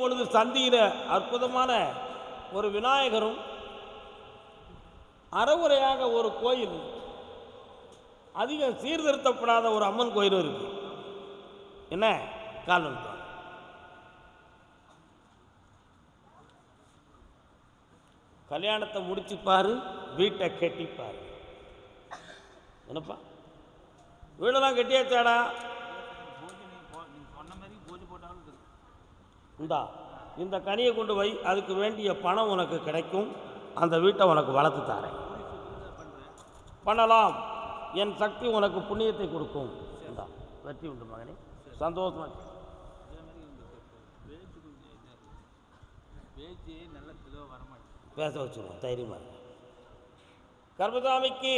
பொழுது சந்தியில அற்புதமான ஒரு விநாயகரும் அறவுரையாக ஒரு கோயில், அதிகம் சீர்திருத்தப்படாத ஒரு அம்மன் கோயிலும் இருக்கு. என்ன காலம் கல்யாணத்தை முடிச்சுப்பாரு, வீட்டை கட்டிப்பாரு. என்னப்பா வீடெல்லாம் கட்டியாச்சாடா? இந்தா இந்த கனியை கொண்டு வை, அதுக்கு வேண்டிய பணம் உனக்கு கிடைக்கும், அந்த வீட்டை உனக்கு வளர்த்து தாரேன். பண்ணலாம், என் சக்தி உனக்கு புண்ணியத்தை கொடுக்கும். இந்தா வெற்றி உண்டு மகனே, சந்தோஷமா பேச வச்சுருவோம், தைரியமா. கர்மசாமிக்கு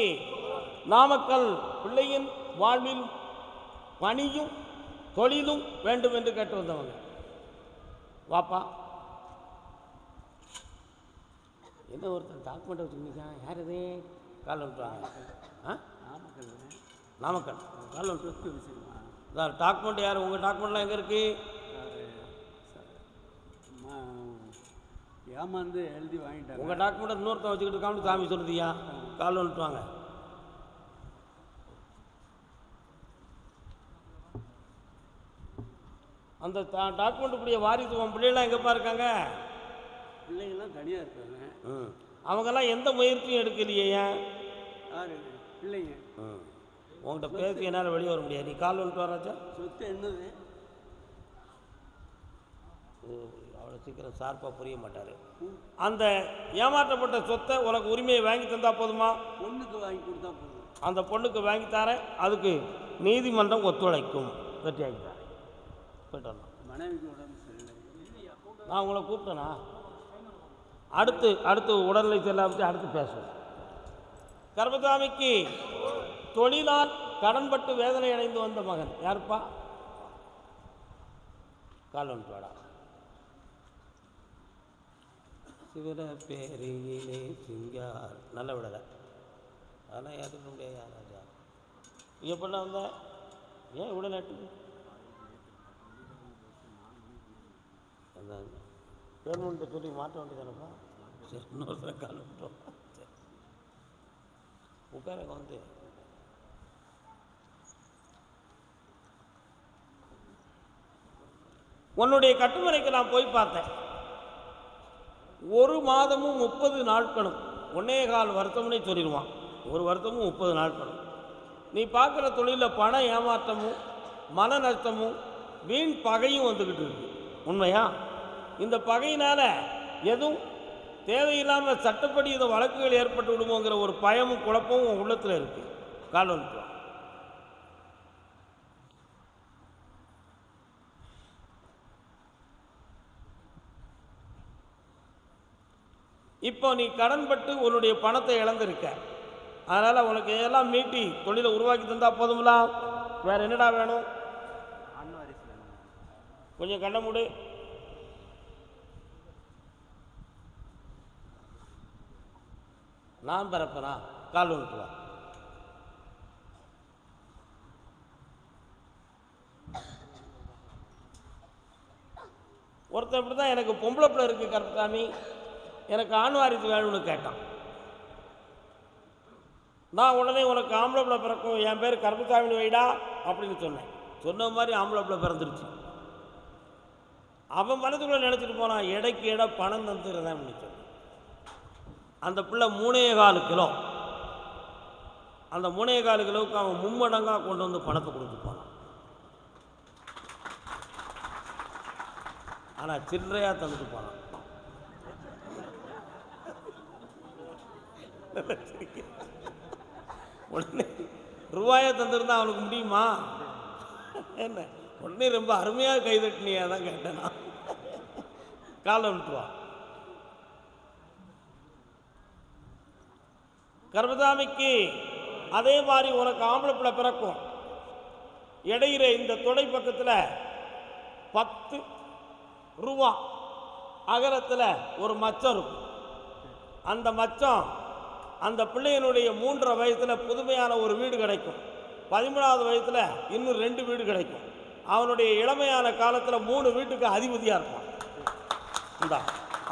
நாமக்கல் பிள்ளையின் வாழ்வில் பணியும் தொழிலும் வேண்டும் என்று கேட்டு வந்தவங்க. வாப்பா, என்ன ஒருத்தர் டாக்குமெண்ட் வச்சுருந்தீங்க, யார் இது? கால் வந்துட்டாங்க. நாமக்கல் கால் வந்து டாக்குமெண்ட் யார்? உங்கள் டாக்குமெண்ட்லாம் எங்கே இருக்குது? ஏமாந்து எழுதி வாங்கிட்டாங்க. உங்கள் டாக்குமெண்ட்டை இன்னொருத்தன் வச்சுக்கிட்டு இருக்கான்னு சாமி சொல்லுதியா? கால் வந்துட்டுவாங்க. அந்த டாக்குமெண்ட்டுக்குரிய வாரிசு உன் பிள்ளைகளாம் எங்கேப்பா இருக்காங்க? பிள்ளைங்கள்லாம் தனியாக இருக்காங்க. அவங்கெல்லாம் எந்த முயற்சியும் எடுக்கலையே. ஏன்? யாரு பிள்ளைங்க? உங்கள்கிட்ட பேசி என்னால் வெளியே வர முடியாது. நீ கால் வந்துட்டு வராச்சா? சொத்து என்னது? அவ்வளோ சீக்கிரம் சார்பாக புரிய மாட்டார். அந்த ஏமாற்றப்பட்ட சொத்தை உனக்கு உரிமையை வாங்கி தந்தால் போதுமா? பொண்ணுக்கு வாங்கி கொடுத்தா போதும். அந்த பொண்ணுக்கு வாங்கி தரேன், அதுக்கு நீதிமன்றம் ஒத்துழைக்கும். வெற்றி ஆகிட்டார். போய்ட்டு வரலாம். மனைவிக்கு உடம்பு சரியில்லை. நான் உங்களை கூப்பிட்டேனா? அடுத்து உடல்நிலை செல்ல பற்றி அடுத்து பேசுவோம். கர்மசாமிக்கு தொழிலால் கடன்பட்டு வேதனை அடைந்து வந்த மகன் யாருப்பா? கால் வந்துட்டு வாடா. சிவர பேரியிலே சிங்கார் நல்ல விடலை, அதெல்லாம் ஏற்றுக்க முடியாது. ராஜா எப்படின்னா வந்த ஏன் விட நட்டு பேர்மெண்ட்டை சொல்லி மாற்ற வேண்டியதானப்பா. சரி, இன்னொருத்தர கால் விட்டோம். சரி உட்கார வந்து உன்னுடைய கட்டுமனைக்கு நான் போய் பார்த்தேன். 1 மாதமும் 30 நாட்களும் 1.25 வருஷம்னே சொல்லிடுவான். 1 வருஷமும் 30 நாட்களும் நீ பார்க்குற தொழிலில் பண ஏமாற்றமும் மன நஷ்டமும் வீண் பகையும் வந்துக்கிட்டு இருக்கு. உண்மையா? இந்த பகையினால் எதுவும் தேவையில்லாமல் சட்டப்படி இந்த வழக்குகள் ஏற்பட்டு விடுமோங்கிற ஒரு பயமும் குழப்பமும் உன் உள்ளத்தில் இருக்குது. கால் வந்துட்டு இப்போ நீ கடன்பட்டு உன்னுடைய பணத்தை இழந்திருக்க. அதனால் உனக்கு எல்லாம் மீட்டி தொழிலை உருவாக்கி தந்தால் போதுங்களா? வேறு என்னடா வேணும்? கொஞ்சம் கண்ண மூடு. நான் பிறப்பனா? கால் வந்துட்டு வா. ஒருத்தர் இப்படி தான் எனக்கு பொம்பளை பிள்ளை இருக்குது கருப்பசாமி, எனக்கு ஆண் வாரிசு வேணும்னு கேட்டான். நான் உடனே உனக்கு ஆம்பளை பிள்ளை பிறக்கும், என் பேர் கருப்பசாமின்னு வைடா அப்படின்னு சொன்னேன். சொன்ன மாதிரி ஆம்பளை பிள்ளை பிறந்துருச்சு. அவன் மனதுக்குள்ளே நினச்சிட்டு போனான், எடைக்கு எடை பணம் தந்துடுறேன் அப்படின்னு சொன்னான். அந்த பிள்ளை 3.25 கிலோ. அந்த 3.25 கிலோவுக்கு அவன் 3 மடங்காக கொண்டு வந்து பணத்தை கொடுத்து போனான். ஆனால் சில்லறையாக தந்துட்டு போனான். உடனே ரூபாயை தந்துருந்தா அவனுக்கு முடியுமா என்ன? உடனே ரொம்ப அருமையாக கைதட்டினியா தான் கேட்டேனா? காலை விட்டுவா. கர்மசாமிக்கு அதே மாதிரி உனக்கு ஆம்பளை பிள்ளை பிறக்கும். இடையில இந்த தொடை பக்கத்தில் 10 ரூபா அகலத்தில் ஒரு மச்சம் இருக்கும். அந்த மச்சம் அந்த பிள்ளையனுடைய 3.5 வயசில் புதுமையான ஒரு வீடு கிடைக்கும். 13வது வயசில் இன்னும் 2 வீடு கிடைக்கும். அவனுடைய இளமையான காலத்தில் 3 வீட்டுக்கு அதிபதியாக இருப்பான். இந்தா.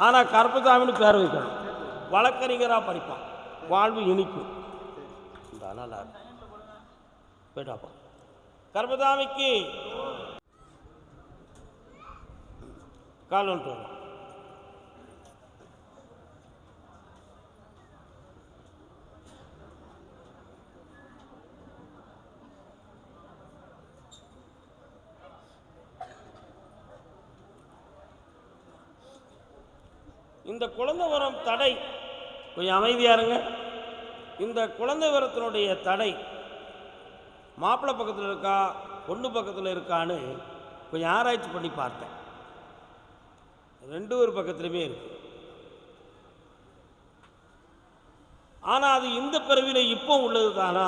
ஆனால் கருப்பசாமின்னு பேர் வைக்கணும். வழக்கறிஞராக படிப்பான், வாழ்வு இனிக்கும். இந்த நல்லா போயிட்டாப்பா. கருப்பசாமிக்கு கால் வந்துட்டு வரணும். இந்த குழந்தை வரம் தடை, கொஞ்சம் அமைதியாக இருங்க. இந்த குழந்தை வரத்தினுடைய தடை மாப்பிள்ளை பக்கத்தில் இருக்கா பொண்ணு பக்கத்தில் இருக்கான்னு கொஞ்சம் ஆராய்ச்சி பண்ணி பார்த்தேன். ரெண்டு ஒரு பக்கத்துலையுமே இருக்கு. ஆனால் அது இந்த பிறவியில் இப்போ உள்ளது தானா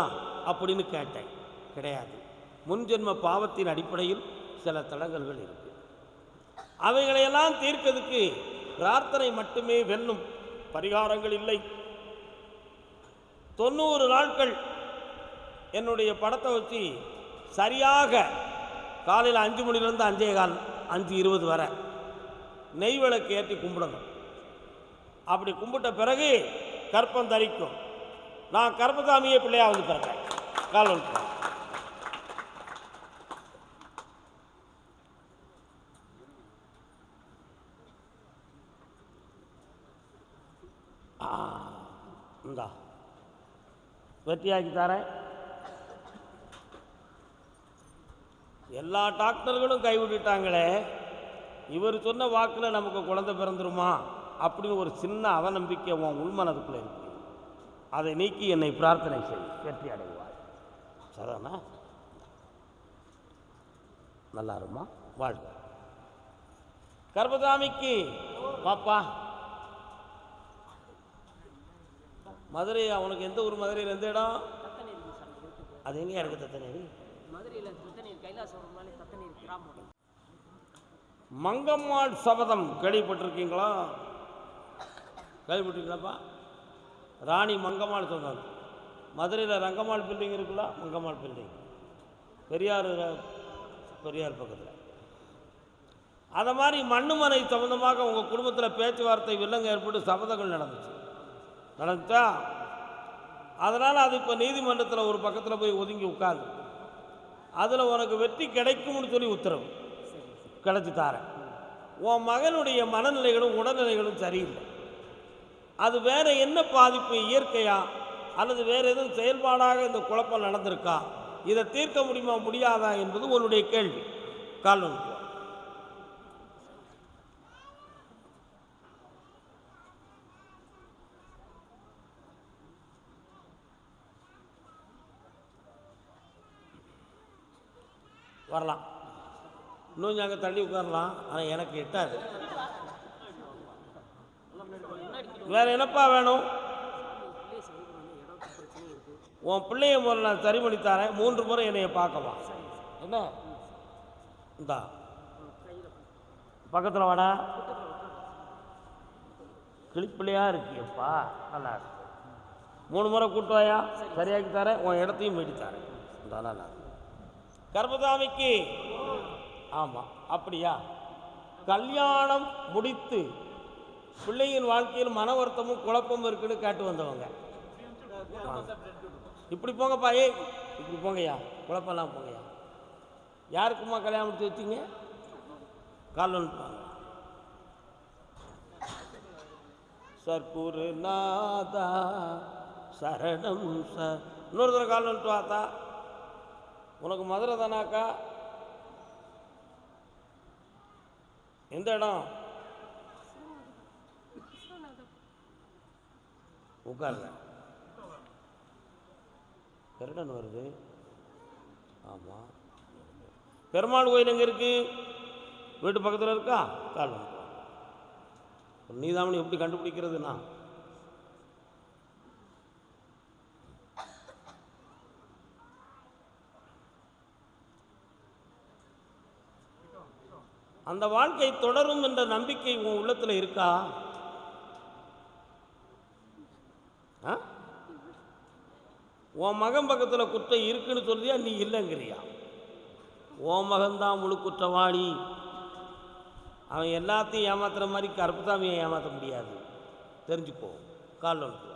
அப்படின்னு கேட்டேன். கிடையாது. முன்ஜென்ம பாவத்தின் அடிப்படையில் சில தடங்கல்கள் இருக்கு. அவைகளையெல்லாம் தீர்க்கிறதுக்கு பிரார்த்தனை மட்டுமே வெல்லும், பரிகாரங்கள் இல்லை. 90 நாட்கள் என்னுடைய படத்தை வச்சு சரியாக காலையில் 5 மணிலேருந்து 5:15 5:20 வரை நெய் விளக்கு ஏற்றி கும்பிடணும். அப்படி கும்பிட்ட பிறகு கற்பம் தரிக்கும். நான் கருப்பசாமியே பிள்ளையாக வந்து பிறப்பேன். கால் வந்து இந்தா வெற்றியாக்கி தரேன். எல்லா டாக்டர்களும் கைவிட்டுட்டாங்களே, இவர் சொன்ன வாக்கில் நமக்கு குழந்தை பிறந்துருமா அப்படின்னு ஒரு சின்ன அவநம்பிக்கை உன் உள்மனதுக்குள்ளே இருக்கு. அதை நீக்கி என்னை பிரார்த்தனை செய், வெற்றி அடைவார். சரிதானா? நல்லா இருமா, வாழ்க. கருப்பசாமிக்கு பாப்பா மதுரை. அவனுக்கு எந்த ஊர்? மதுரையில் எந்த இடம்? அது எங்கே இருக்குது? தத்தனேரி. மங்கம்மாள் சபதம் கேள்விப்பட்டிருக்கீங்களா? கேள்விப்பட்டிருக்கீங்களாப்பா? ராணி மங்கம்மாள் சபதம். மதுரையில் ரங்கம்மாள் பில்டிங் இருக்குல்ல, மங்கம்மாள் பில்டிங், பெரியார் பக்கத்தில். அதை மாதிரி மண்ணுமனை சம்பந்தமாக உங்கள் குடும்பத்தில் பேச்சுவார்த்தை வில்லங்க ஏற்பட்டு சபதங்கள் நடந்துச்சா? அதனால் அது இப்போ நீதிமன்றத்தில் ஒரு பக்கத்தில் போய் ஒதுங்கி உட்காந்து அதில் உனக்கு வெற்றி கிடைக்கும்னு சொல்லி உத்தரவு கிடைச்சி தாரேன். உன் மகனுடைய மனநிலைகளும் உடல்நிலைகளும் சரியில்லை. அது வேறு என்ன பாதிப்பு, இயற்கையா அல்லது வேறு எதுவும் செயல்பாடாக இந்த குழப்பம் நடந்திருக்கா? இதை தீர்க்க முடியுமா முடியாதா என்பது உன்னுடைய கேள்வி. கால் வந்து வரலாம். இன்னும் அங்கே தள்ளி உட்காரலாம், ஆனால் எனக்கு எட்டாது. வேறு என்னப்பா வேணும்? உன் பிள்ளைய முறை நான் சரி பண்ணி தரேன். 3 முறை என்னைய பார்க்கவா? என்ன இந்தா பக்கத்தில் வாடா. கிளிப்பிள்ளையாக இருக்கியப்பா, நல்லா இருக்கு. 3 முறை கூட்டு வாயா, சரியாக்கி தரேன். உன் இடத்தையும் மீட்டி தரேன். இந்த நல்லா கர்மசாமிக்கு. ஆமாம், அப்படியா? கல்யாணம் முடித்து பிள்ளையின் வாழ்க்கையில் மன வருத்தமும் குழப்பமும் இருக்குன்னு கேட்டு வந்தவங்க இப்படி போங்கப்பா. இப்படி போங்கய்யா, குழப்பம்லாம் போங்கய்யா. யாருக்குமா கல்யாணம் முடிச்சு வச்சிங்க? கால் வந்துட்டாங்க. சர்க்குரு நாதா சரணம் சார். இன்னொரு தடவை கால் வந்துட்டு வாத்தா. உனக்கு மதுரை தானாக்கா? எந்த இடம்? உட்காருங்க. பெருடன் வருது. ஆமாம். பெருமாள் கோயில் எங்கே இருக்கு? வீட்டு பக்கத்தில் இருக்கா? கால் நீதாமணி எப்படி கண்டுபிடிக்கிறதுனா? அந்த வாழ்க்கை தொடரும் என்ற நம்பிக்கை உன் உள்ளத்தில் இருக்கா? உன் மகன் பக்கத்தில் குற்றம் இருக்குன்னு சொல்றியா, நீ இல்லைங்கிறியா? உன் மகன்தான் முழு குற்றவாளி. அவன் எல்லாத்தையும் ஏமாத்துற மாதிரி கருப்புசாமியை ஏமாற்ற முடியாது, தெரிஞ்சுக்கோ. காலில் ஒன்று.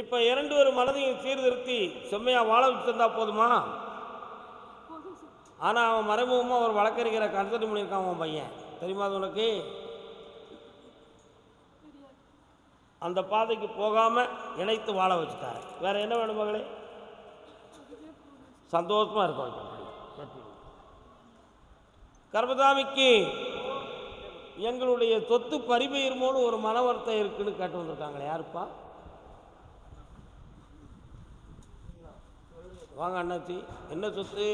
இப்போ இரண்டு ஒரு மனதையும் சீர்திருத்தி செம்மையாக வாழ வச்சு தந்தா போதுமா? ஆனால் அவன் மறைமுகமாக ஒரு வழக்கறிஞரை கன்சல்ட் பண்ணியிருக்கான் அவன் பையன், தெரியுமா அது உனக்கு? அந்த பாதைக்கு போகாமல் இணைத்து வாழ வச்சுட்டாரு. வேற என்ன வேணும் மகளே? சந்தோஷமாக இருக்கும். கர்மசாமிக்கு எங்களுடைய சொத்து பறிபெயருமோன்னு ஒரு மன வருத்தம் இருக்குன்னு கேட்டு வந்திருக்காங்களே, யாருப்பா? வாங்க அண்ணாச்சி, என்ன சொத்து?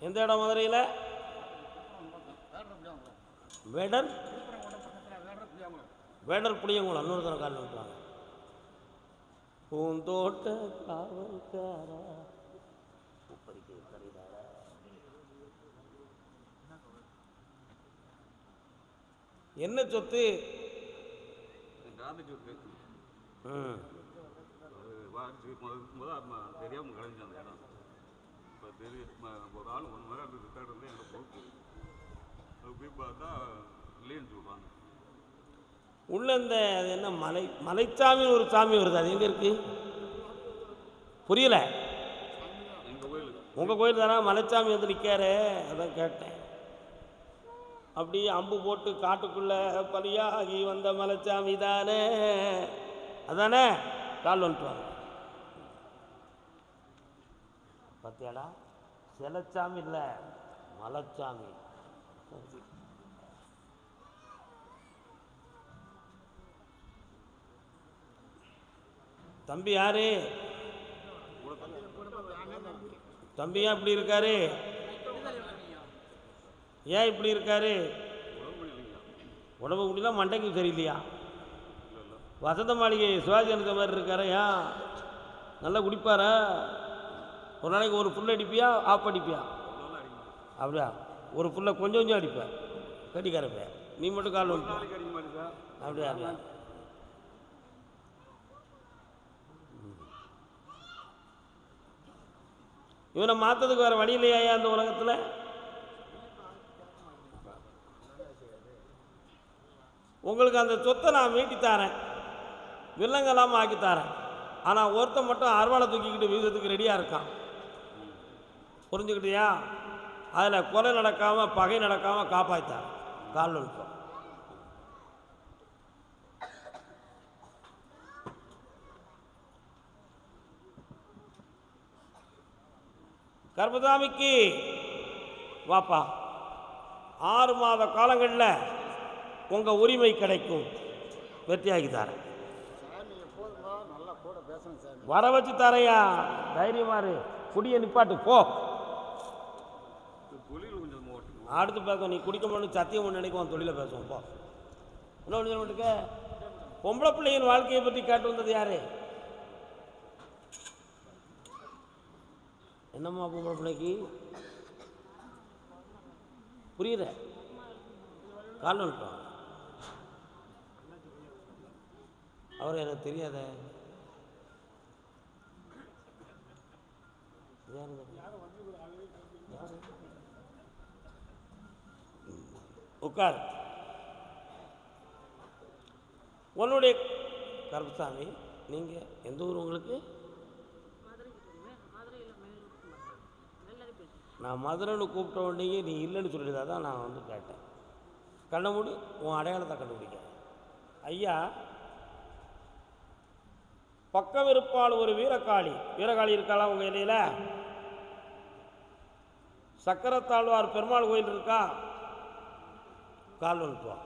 எந்த இடம்? மதுரையில் வேடர் புளியங்குளம். இன்னொரு தரம் கால் விட்டுவாங்க. பூந்தோட்ட காவல்காரா என்ன சொத்து? தெரியாமல் கலைஞ்ச அந்த இடம் இப்போ ஒரு ஆள் ஒன்று மாதிரி அந்த ரிக்கார்டு வந்து என்னோட பொறுப்பு. அது போய் பார்த்தா இல்லைன்னு சொல்கிறாங்க. உள்ள இந்த அது என்ன மலைச்சாமி ஒரு சாமி வருது, அது எங்கே இருக்கு? புரியல. எங்கள் கோயில். உங்கள் கோயில் தானே மலைச்சாமி வந்து நிற்காரு, அதான் கேட்டேன். அப்படி அம்பு போட்டு காட்டுக்குள்ளே பலியாகி வந்த மலைச்சாமி தானே, அதானே? கால் வந்துட்டுவாங்க. பார்த்தியாடா, செலச்சாமி இல்லை, மலைச்சாமி. தம்பி யாரு? தம்பி ஏன் இப்படி இருக்காரு? ஏன் இப்படி இருக்காரு? உடம்பு முடியல, மண்டைக்கு சரியில்லையா? வசந்த மாளிகை சிவாஜி அந்த மாதிரி இருக்காரு. ஏன் நல்லா குடிப்பாரா? ஒரு நாளைக்கு ஒரு புல்ல அடிப்பியா, ஆஃப் அடிப்பியா? அப்படியா? ஒரு புல்ல கொஞ்சம் கொஞ்சம் அடிப்பேன், கட்டிக்காரப்பேன். நீ மட்டும் கால் வந்து அப்படியா? அப்படியா? இவனை மாற்றதுக்கு வேறு வழி இல்லையா அந்த உலகத்தில்? உங்களுக்கு அந்த சொத்தை நான் மீட்டித்தாரேன், வில்லங்கெல்லாமல் ஆக்கித்தாரேன். ஆனால் ஒருத்தன் மட்டும் அருவாளை தூக்கிக்கிட்டு வீசத்துக்கு ரெடியாக இருக்கான், புரிஞ்சுக்கிட்டியா? அதில் கொலை நடக்காமல் பகை நடக்காமல் காப்பாற்றார். கால் நுட்பம். கர்மசாமிக்கு வாப்பா, 6 மாத காலங்களில் உங்கள் உரிமை கிடைக்கும், வெற்றியாகி தரேன். வர வச்சு தரையா, தைரியமாரு. குடியை நிப்பாட்டு போ. அடுத்து பேசுவோம். நீ குடிக்க முடியும் சத்தியம் ஒன்று நினைக்கும், தொழிலை பேசுவோம் போ. என்ன ஒன்று பொம்பளை பிள்ளையின் வாழ்க்கையை பற்றி கேட்டு வந்தது யாரு? என்னம்மா பொம்பளை பிள்ளைக்கு புரியுற? கால் வந்துட்டோம். அவர் எனக்கு தெரியாத. உட்கார். உன்னுடைய கருப்பசாமி, நீங்கள் எந்த ஊர்? உங்களுக்கு நான் மதுரைன்னு கூப்பிட்ட உடனே நீ இல்லைன்னு சொல்லிட்டு தான் நான் வந்து கேட்டேன். கண்ணை மூடி உன் அடையாளத்தை கண்டுபிடிக்க. ஐயா, பக்கம் இருப்பால் ஒரு வீரகாளி. வீரகாளி இருக்காளா உங்கள் இலையில? சக்கரத்தாழ்வார் பெருமாள் கோயில் இருக்கா? கால் வந்துட்டு வா.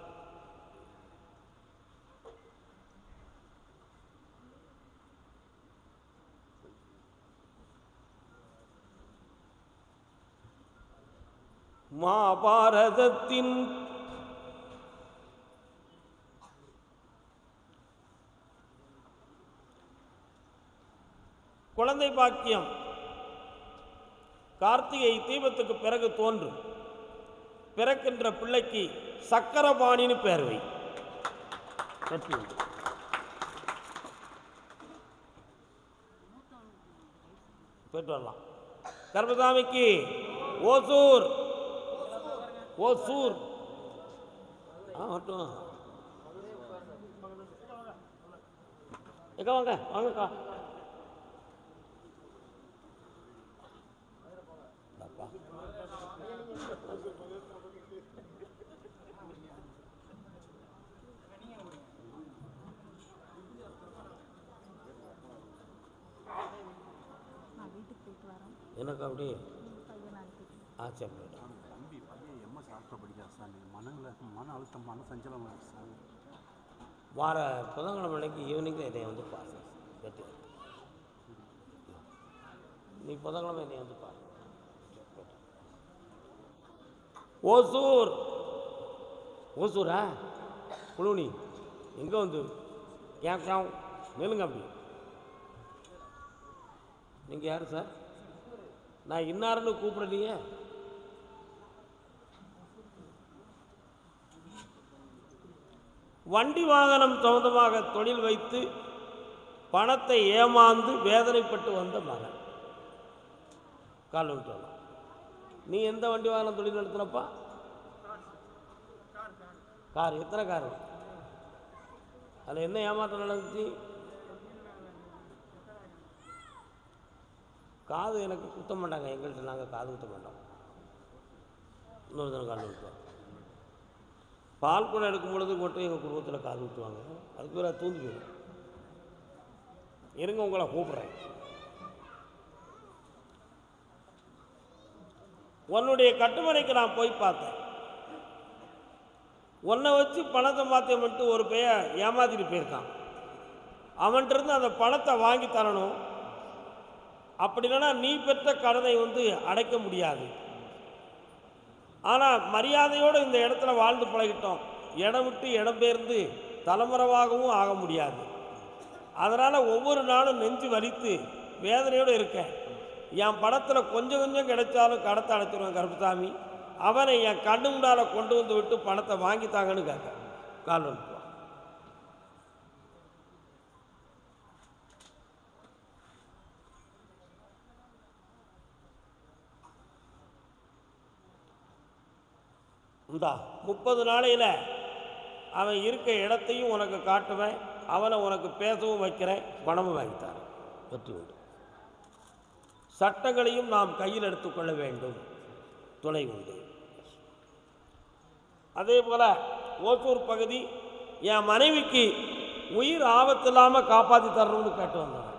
மகாபாரதத்தின் குழந்தை பாக்கியம் கார்த்திகை தீபத்துக்கு பிறகு தோன்றும். பிறக்கின்ற பிள்ளைக்கு சக்கரபாணின்னு பேர் வை. வெற்றி உண்டு. போயிட்டு வரலாம். கர்மசாமிக்கு ஓசூர் ஓசூர் மட்டும் எக்கா வாங்க வாங்கக்கா. எனக்கு அப்படி சரி தம்பி பையன் எம்எஸ் டாக்டர் படிக்கிறார் சார். மன அழுத்தம் மன சஞ்சலம் சார். வார புதன்கிழமை அன்னைக்கு ஈவினிங் தான் என்னை வந்து பாரு. வெற்றி நீ புதன்கிழமை என்னை வந்து பாரு. ஓசூர் ஓசூரா குழுனி எங்கே வந்து கேட்காம் நிலுங்க அப்படி. நீங்கள் யார் சார்? நான் இன்னாருன்னு கூப்பிடலையே. வண்டி வாகனம் சொந்தமாக தொழில் வைத்து பணத்தை ஏமாந்து வேதனைப்பட்டு வந்த மகன். கால் விட்டு நீ எந்த வண்டி வாகனம் தொழில் நடத்துனப்பா? கார். எத்தனை கார்? அதில் என்ன ஏமாற்றம் நடந்துச்சு? காது எனக்கு குத்த மாட்டாங்க. எங்கள்கிட்ட நாங்கள் காது குத்த மாட்டோம். இன்னொரு தினம் காது குத்துவோம். பால் கூட எடுக்கும் பொழுது மட்டும் எங்கள் குடும்பத்தில் காது குத்துவாங்க. அதுக்கு பேர் தூந்து போயிடும். இருங்க உங்களை கூப்பிட்றேன். உன்னுடைய கட்டுமனைக்கு நான் போய் பார்த்தேன். உன்னை வச்சு பணத்தை மாற்றியமன்ட்டு ஒரு பையன் ஏமாத்திட்டு போயிருக்கான். அவன்கிட்ட இருந்து அந்த பணத்தை வாங்கி தரணும். அப்படி இல்லைன்னா நீ பெற்ற கடனை அடைக்க முடியாது. ஆனால் மரியாதையோடு இந்த இடத்துல வாழ்ந்து பழகிட்டோம். இடம் விட்டு இடம் பெயர்ந்து தலைமுறைவாகவும் ஆக முடியாது. அதனால் ஒவ்வொரு நாளும் நெஞ்சு வலித்து வேதனையோடு இருக்கேன். என் படத்தில் கொஞ்சம் கொஞ்சம் கிடைச்சாலும் கடத்தை அடைச்சிருவேன் கருப்பசாமி. அவனை என் கண்ணு முன்னால் கொண்டு வந்து விட்டு பணத்தை வாங்கித்தாங்கன்னு கேட்க கால் வந்து. இந்தா 30 நாளையில் அவன் இருக்க இடத்தையும் உனக்கு காட்டுவேன். அவனை உனக்கு பேசவும் வைக்கிறேன். பணமும் வாங்கித்தாரேன். வெற்றி உண்டு. சட்டங்களையும் நாம் கையில் எடுத்துக்கொள்ள வேண்டும். துணை உண்டு. அதே போல் ஓசூர் பகுதி என் மனைவிக்கு உயிர் ஆபத்து இல்லாமல் காப்பாற்றி தரணும்னு கேட்டு வந்தேன்.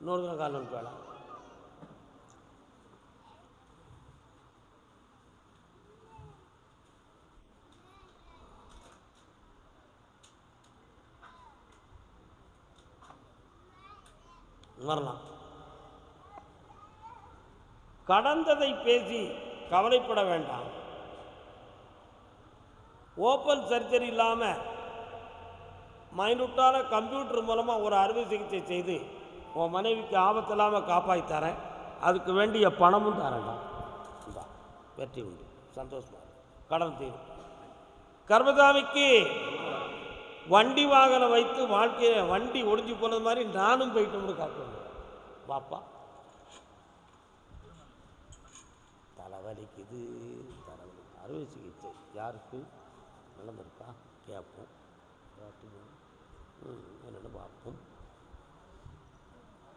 இன்னொரு தினம் கால் வந்து வேலை வரலாம். கடந்ததை பேசி கவலைப்பட வேண்டாம். ஓப்பன் சர்ஜரி இல்லாமல் மைனூட்டான கம்ப்யூட்டர் மூலமாக ஒரு அறுவை சிகிச்சை செய்து உன் மனைவிக்கு ஆபத்து இல்லாமல் காப்பாற்றி தரேன். அதுக்கு வேண்டிய பணமும் தரேன்டா. வெற்றி உண்டு. சந்தோஷமா கடன் தீரும். கர்மசாமிக்கு வண்டி வாகனம் வைத்து வாழ்க்கையை வண்டி ஒடிஞ்சு போனது மாதிரி நானும் போயிட்டோம்னு காட்டுவேன். பாப்பா தலைவலிக்குது. தலைவலி அறுவை சிகிச்சை யாருக்கு நிலம் இருக்கா கேட்போம். என்னென்னு பார்ப்போம்.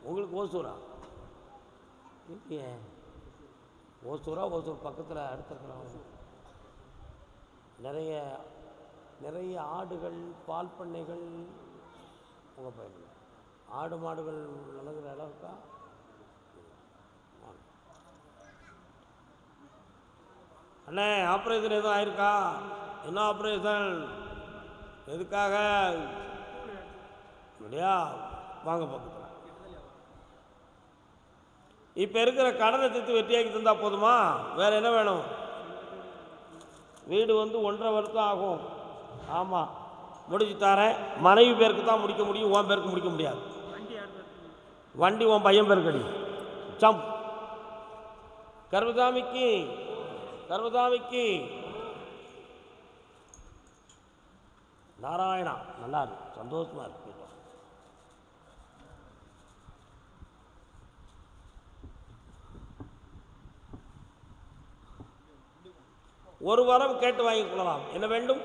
உங்களுக்கு ஓசூரா இல்லையே? ஓசூர் பக்கத்தில் அடுத்திருக்கிறோம். நிறைய ஆடுகள் பால் பண்ணைகள் உங்கள் பயிர் ஆடு மாடுகள் நடக்கிற அளவுக்கா? அண்ணே ஆப்ரேஷன் எதுவும் ஆயிருக்கா? என்ன ஆப்ரேஷன்? எதுக்காக? இல்லையா? வாங்க பக்கத்தில். இப்போ இருக்கிற கடனை தீர்த்து வெற்றியாக்கி தந்தால் போதுமா? வேறு என்ன வேணும்? வீடு வந்து 1.5 வருஷம் ஆகும். ஆமாம், முடிச்சு தரேன். மனைவி பேருக்கு தான் முடிக்க முடியும், உன் பேருக்கு முடிக்க முடியாது. வண்டி உன் பையன் பேருக்கு அடி. சம் கர்மசாமிக்கு கர்மசாமிக்கு நாராயணா. நல்லா இருக்கு, சந்தோஷமா இருக்கு. ஒரு வரம் கேட்டு வாங்கிக் கொள்ளலாம். என்ன வேண்டும்?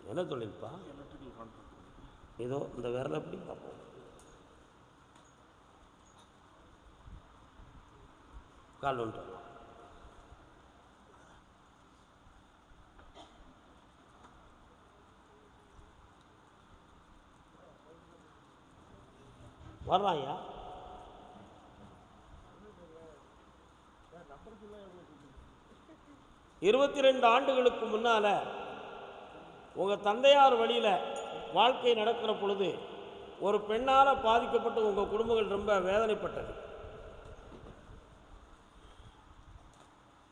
என்ன தொழில்ப்பா? ஏதோ இந்த விரலை எப்படி பார்ப்போம். கால் ஒன்று வரலாம்யா. இருபத்தி 2 ஆண்டுகளுக்கு முன்னால் உங்கள் தந்தையார் வழியில் வாழ்க்கை நடக்கிற பொழுது ஒரு பெண்ணால் பாதிக்கப்பட்டு உங்கள் குடும்பங்கள் ரொம்ப வேதனைப்பட்டது.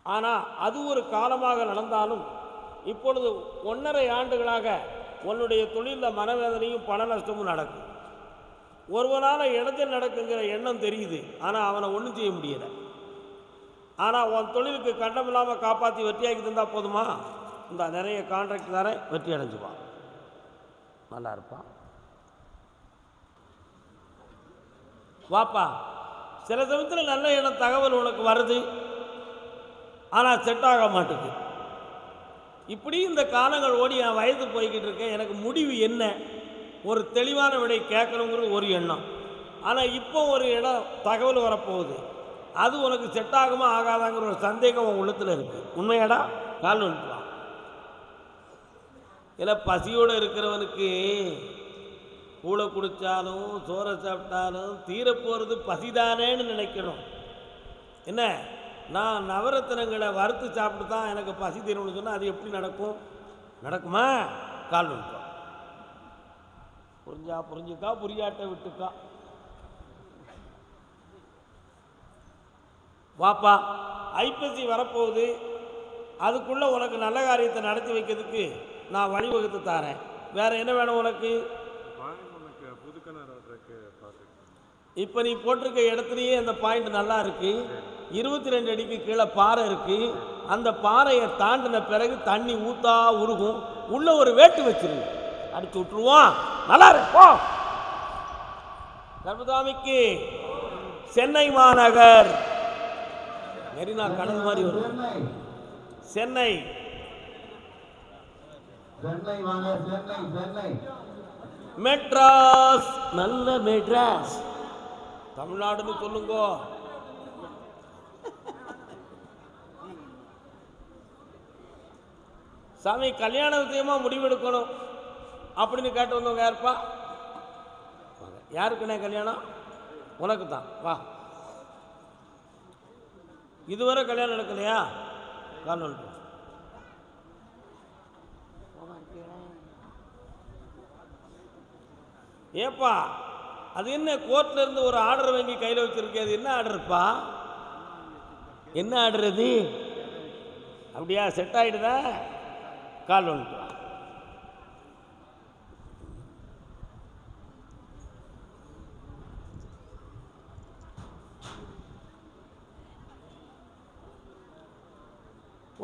ஆனால் அது ஒரு காலமாக நடந்தாலும் இப்பொழுது 1.5 ஆண்டுகளாக உன்னுடைய தொழிலில் மனவேதனையும் பண நஷ்டமும் நடக்கும். ஒருவனால் இடத்தில் நடக்குங்கிற எண்ணம் தெரியுது, ஆனால் அவனை ஒன்றும் செய்ய முடியலை. ஆனால் உன் தொழிலுக்கு கண்டம் இல்லாமல் காப்பாற்றி வெற்றியாக்கி தந்தால் போதுமா? இந்த நிறைய கான்ட்ராக்ட் தரேன், வெற்றி அடைஞ்சுவான், நல்லா இருப்பான். வாப்பா, சில சமயத்தில் நல்ல இடம் தகவல் உனக்கு வருது, ஆனால் செட் ஆக மாட்டேங்குது. இப்படி இந்த காலங்கள் ஓடி என் வயது போய்கிட்டு இருக்கேன். எனக்கு முடிவு என்ன? ஒரு தெளிவான விடை கேட்கணுங்கிறது ஒரு எண்ணம். ஆனால் இப்போ ஒரு இடம் தகவல் வரப்போகுது, அது உனக்கு செட் ஆகுமா ஆகாதாங்கிற ஒரு சந்தேகம் உன் உள்ளத்தில் இருக்குது. உண்மையாடா? கால் வந்துட்டுவான். இல்லை, பசியோடு இருக்கிறவனுக்கு கூழை குடித்தாலும் சோறை சாப்பிட்டாலும் தீரப்போகிறது பசிதானேன்னு நினைக்கணும். என்ன, நான் நவரத்தினங்களை வறுத்து சாப்பிட்டு தான் எனக்கு பசி தீரணும்னு சொன்னால் அது எப்படி நடக்கும்? நடக்குமா? கால் வந்துட்டோம். புரிஞ்சுக்கா, புரியாட்ட விட்டுக்கா. வாப்பா, ஐப்பசி வரப்போகுது, அதுக்குள்ளே உனக்கு நல்ல காரியத்தை நடத்தி வைக்கிறதுக்கு நான் வழிவகுத்து தரேன். வேறு என்ன வேணும் உனக்கு? இப்போ நீ போட்டிருக்க இடத்துலையே அந்த பாயிண்ட் நல்லா இருக்குது. 22 அடிக்கு கீழே பாறை இருக்குது. அந்த பாறையை தாண்டின பிறகு தண்ணி ஊற்றா உருகும். உள்ள ஒரு வேட்டு வச்சிருங்க, அடிச்சு விட்டுருவான். நல்லா இருக்கும். கர்மசாமிக்கு சென்னை மாநகர் மெரினா கடல் மாதிரி வரும். சென்னை மெட்ராஸ், நல்ல மெட்ராஸ், தமிழ்நாடுன்னு சொல்லுங்க. சாமி, கல்யாண விஷயமா முடிவெடுக்கணும் அப்படின்னு கேட்டு வந்தவங்க யாருப்பா? யாருக்குண்ணே கல்யாணம்? உனக்கு தான். வா, இதுவரை கல்யாணம் நடக்கலையா? கால் ஏப்பா, அது என்ன கோர்ட்ல இருந்து ஒரு ஆர்டர் வாங்கி கையில் வச்சிருக்கே, அது என்ன ஆர்டருப்பா? என்ன ஆர்டர் அது? அப்படியா, செட் ஆகிடுதா? கால் வந்துட்டு.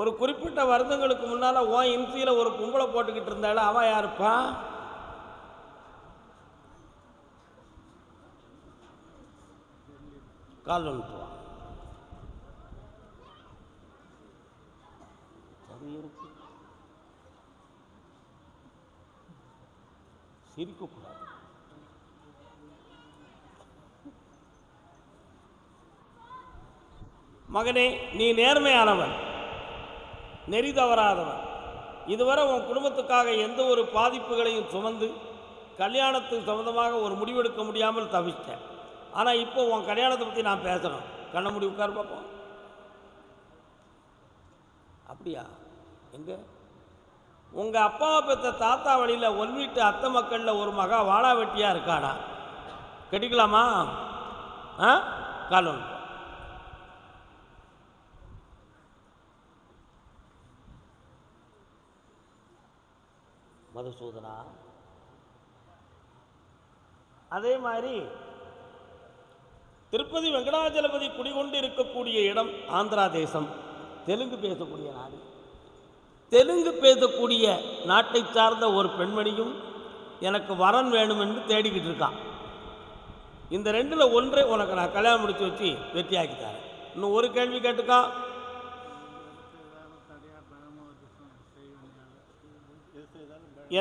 ஒரு குறிப்பிட்ட வருடங்களுக்கு முன்னால் ஓன் இன்சியில் ஒரு பொம்பளை போட்டுக்கிட்டு இருந்தாலும் அவன் யாருப்பா? கால் வந்துட்டுவான். சிரிக்கக்கூடாது. மகனே, நீ நேர்மையானவன், நெறி தவறாதவன். இதுவரை உன் குடும்பத்துக்காக எந்த ஒரு பாதிப்புகளையும் சுமந்து கல்யாணத்துக்கு சம்மந்தமாக ஒரு முடிவெடுக்க முடியாமல் தவிச்சிட்டேன். ஆனால் இப்போ உன் கல்யாணத்தை பற்றி நான் பேசணும். கண்ண முடி உட்கார் பார்ப்போம். அப்படியா? எங்கே? உங்கள் அப்பாவை பெற்ற தாத்தா வழியில் ஒன் வீட்டு அத்தை மக்களில் ஒரு மகா வாழா வெட்டியாக இருக்காடா. கட்டிக்கலாமா? கால் ஒன்று. மதுசூதனா. அதே மாதிரி திருப்பதி வெங்கடாஜலபதி குடிகொண்டு இருக்கக்கூடிய இடம் ஆந்திரா தேசம், தெலுங்கு பேசக்கூடிய நாடு. தெலுங்கு பேசக்கூடிய நாட்டை சார்ந்த ஒரு பெண்மணியும் எனக்கு வரன் வேணும் என்று தேடிக்கிட்டு இருக்கான். இந்த ரெண்டில் ஒன்றை உனக்கு நான் கல்யாணம் முடிச்சு வச்சு வெற்றியாக்கி தரேன். இன்னும் ஒரு கேள்வி கேட்டுக்கா.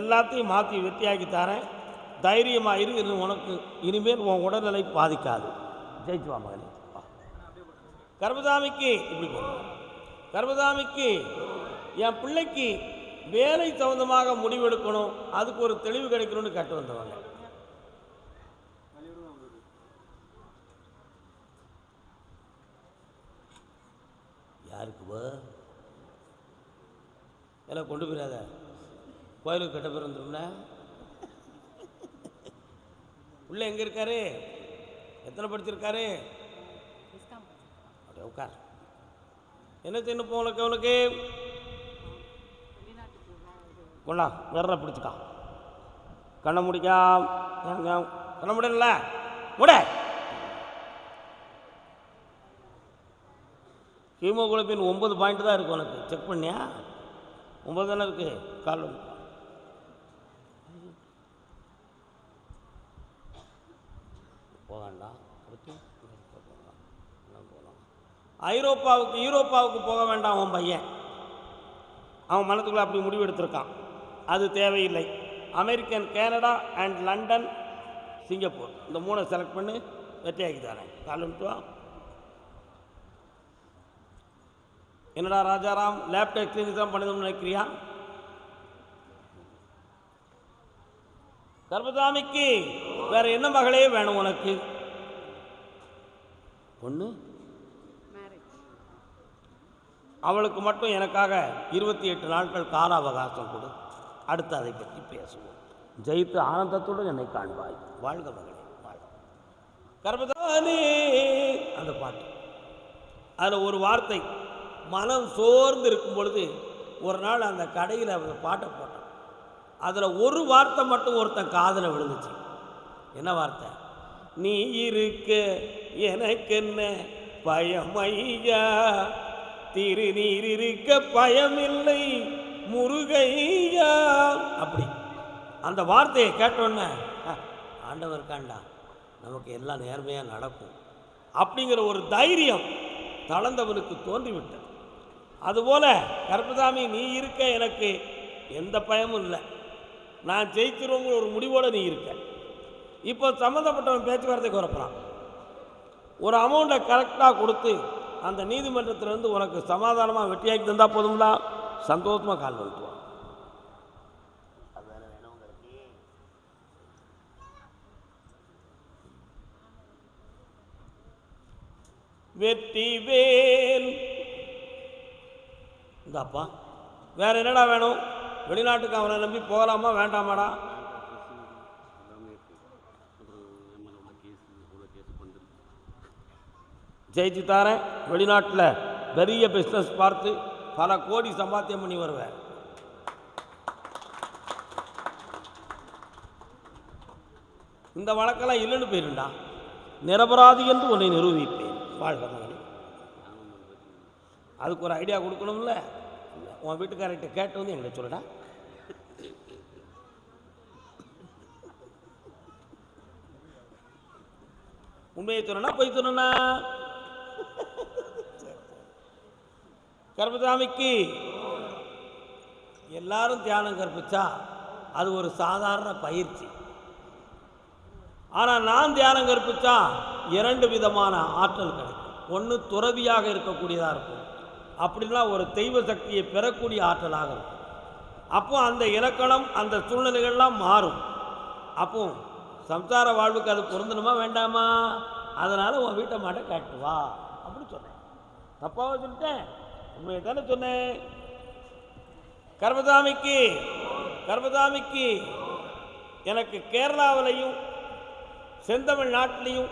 எல்லாத்தையும் மாற்றி வெற்றியாக்கி தரேன். தைரியமாக இரு. உனக்கு இனிமேல் உன் உடல்நிலை பாதிக்காது. ஜெயிச்சுவா மகனே. கர்மசாமிக்கு இப்படி கர்மசாமிக்கு என் பிள்ளைக்கு வேலை சம்பந்தமாக முடிவெடுக்கணும், அதுக்கு ஒரு தெளிவு கிடைக்கணும்னு கேட்டு வந்தவங்க. யாருக்கு எல்லாம் கொண்டு போயிடாத, கோயிலுக்கு கெட்ட பேர் வந்துடும்ல. பிள்ளை எங்கே இருக்காரு? எத்தனை படிச்சிருக்காரு? அப்படியே உட்கார். என்ன சின்ன உனக்கு அவனுக்கு கொண்டா வேற பிடிச்சிக்கா. கண்ணை முடிக்கா. கண்ணை முடியல முட. ஹீமோகுளோபின் 9 பாயிண்ட் தான் இருக்குது உனக்கு. செக் பண்ணியா? 9 தானே இருக்குது. கால் போகண்டாம். யூரோப்பாவுக்கு போக வேண்டாம். அவன் பையன் அவன் மனத்துக்குள்ள அப்படி முடிவு எடுத்திருக்கான். அது தேவையில்லை. American, Canada and London, Singapore, இந்த 3 செலக்ட் பண்ணி வெற்றியாக்கி தரேன். காலம்ட்டுவா. என்னடா ராஜாராம் லேப்டாப் கிளினிக் தான் பண்ணணும்னு நினைக்கிறியா? கர்மசாமிக்கு வேற என்ன மகளே வேணும் உனக்கு? பொண்ணு அவளுக்கு மட்டும் எனக்காக 28 நாட்கள் கால அவகாசம் கொடு. அடுத்து அதை பற்றி பேசுவோம். ஜெயித்து ஆனந்தத்துடன் என்னை காண்பாய். வாழ்க மகளே வாழ்க. கர்மதானே அந்த பாட்டு. அதில் ஒரு வார்த்தை, மனம் சோர்ந்து இருக்கும் பொழுது ஒரு நாள் அந்த கடையில் அந்த பாட்டை போட்டான். அதில் ஒரு வார்த்தை மட்டும் ஒருத்தன் காதில் விழுந்துச்சு. என்ன வார்த்தை? நீ இருக்க எனக்கு என்ன பயம் ஐயா, திருநீர் இருக்க பயமில்லை முருகையா. அப்படி அந்த வார்த்தையை கேட்டோன்னே ஆண்டவர் இருக்காண்டா, நமக்கு எல்லாம் நேர்மையாக நடக்கும் அப்படிங்கிற ஒரு தைரியம் தளர்ந்தவனுக்கு தோன்றிவிட்டது. அதுபோல் கர்மசாமி நீ இருக்க எனக்கு எந்த பயமும் இல்லை, நான் ஜெயிச்சிருவோங்கிற ஒரு முடிவோடு நீ இருக்க. இப்போ சம்மந்தப்பட்டவன் பேச்சுவார்த்தைக்கு வரப்போகிறான். ஒரு அமௌண்ட்டை கரெக்டாக கொடுத்து அந்த நீதிமன்றத்திலேருந்து உனக்கு சமாதானமாக வெட்டியாக்கி தந்தால் போதும்ல, சந்தோஷமாக கால் வந்துடுவான். வெற்றி வேல் இந்தாப்பா. வேற என்னடா வேணும்? வெளிநாட்டுக்கு அவனை நம்பி போகலாமா வேண்டாமாடா? ஜெயிச்சு தாரேன். வெளிநாட்டில் பெரிய பிஸ்னஸ் பார்த்து பல கோடி சம்பாத்தியம் பண்ணி வருவேன். இந்த வழக்கெல்லாம் இல்லைன்னு போயிருண்டா, நிரபராதி என்று உன்னை நிரூபிப்பேன். வாழ்க மகனே. அதுக்கு ஒரு ஐடியா கொடுக்கணும்ல. உன் வீட்டுக்காரர்கிட்ட கேட்டு வந்து எங்களை சொல்லுடா. உண்மையை சொல்லணும்னா பொய் சொல்லணும்னா? கர்மசாமிக்கு எல்லாரும் தியானம் கற்பிச்சா அது ஒரு சாதாரண பயிற்சி. ஆனால் நான் தியானம் கற்பிச்சா 2 விதமான ஆற்றல் கிடைக்கும். ஒன்று துறவியாக இருக்கக்கூடியதாக இருக்கும், அப்படின்னா ஒரு தெய்வ சக்தியை பெறக்கூடிய ஆற்றலாக இருக்கும். அப்போ அந்த இலக்கணம் அந்த சூழ்நிலைகள்லாம் மாறும். அப்போ சம்சார வாழ்வுக்கு அது பொருந்தணுமா வேண்டாமா? அதனால் உன் வீட்டை மாட்ட காட்டுவா அப்படின்னு சொன்னேன். தப்பாக சொல்லிட்டேன்? உண்மையை தானே சொன்னேன். கர்மசாமிக்கு எனக்கு கேரளாவிலையும் செந்தமிழ் நாட்டிலையும்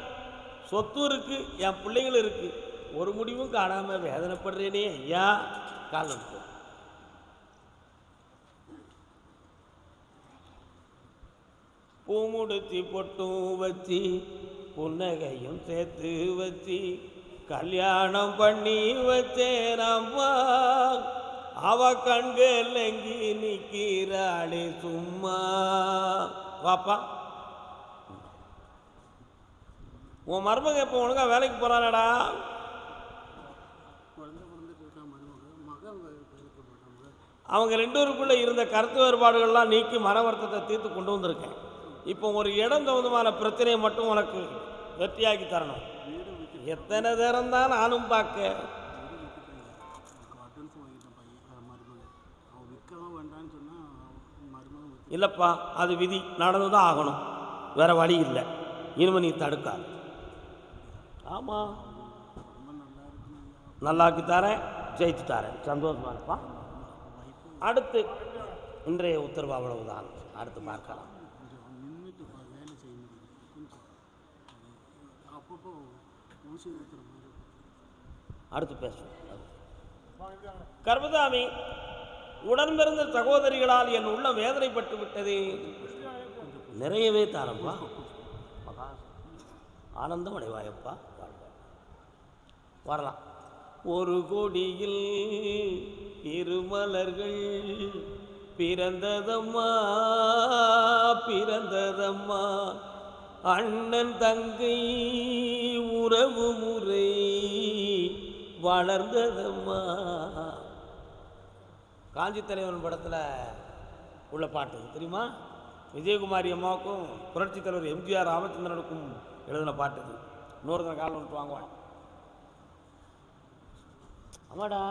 சொத்து இருக்குது, என் பிள்ளைங்களும் இருக்குது. ஒரு முடிவும் காணாமல் வேதனைப்படுறேனே ஐயா. காலம் பூமுடுத்தி பொட்டும் வச்சு புன்னகையும் சேர்த்து வச்சு கல்யாணம் பண்ணி வச்சேனம்மா. அவ கண்கள் எங்கி நிற்கிறாளே சும்மா. வாப்பா, உன் மருமக இப்போ ஒழுங்கா வேலைக்கு போகிறானடா? அவங்க ரெண்டு பேருக்குள்ளே இருந்த கருத்து வேறுபாடுகள்லாம் நீக்கி மன வருத்தத்தை தீர்த்து கொண்டு வந்திருக்கேன். இப்போ ஒரு இடம் தகுந்தமான பிரச்சனையை மட்டும் உனக்கு வெற்றியாக்கி தரணும். எத்தனை நேரம் தான் நானும் பார்க்க. இல்லைப்பா, அது விதி, நடந்து தான் ஆகணும், வேற வழி இல்லை. இனிமே நீ தடுக்காது. ஆமாம், நல்லாக்கி தரேன், ஜெயிச்சு தரேன், சந்தோஷமா இருப்பா. அடுத்து இன்றைய உத்தரவு அவ்வளவுதான். அடுத்து பார்க்கலாம். அடுத்து பேசுவோம். கர்மதாமி, உடன் பிறந்த சகோதரிகளால் என் உள்ளம் வேதனைப்பட்டு விட்டது. நிறையவே தாரம்பா, ஆனந்தம் அடைவாயப்பா. வரலாம். ஒரு கொடியில் இருமலர்கள் பிறந்ததம்மா பிறந்ததம்மா, அண்ணன் தங்கை உறவு முறை வளர்ந்ததம்மா. காஞ்சி தலைவன் படத்தில் உள்ள பாட்டு தெரியுமா? விஜயகுமாரி அம்மாவுக்கும் புரட்சி தலைவர் எம்ஜிஆர் ராமச்சந்திரனுக்கும் எழுதின பாட்டு இது. இன்னொருத்தனை காலம் விட்டு வாங்குவான். ஆமாடா.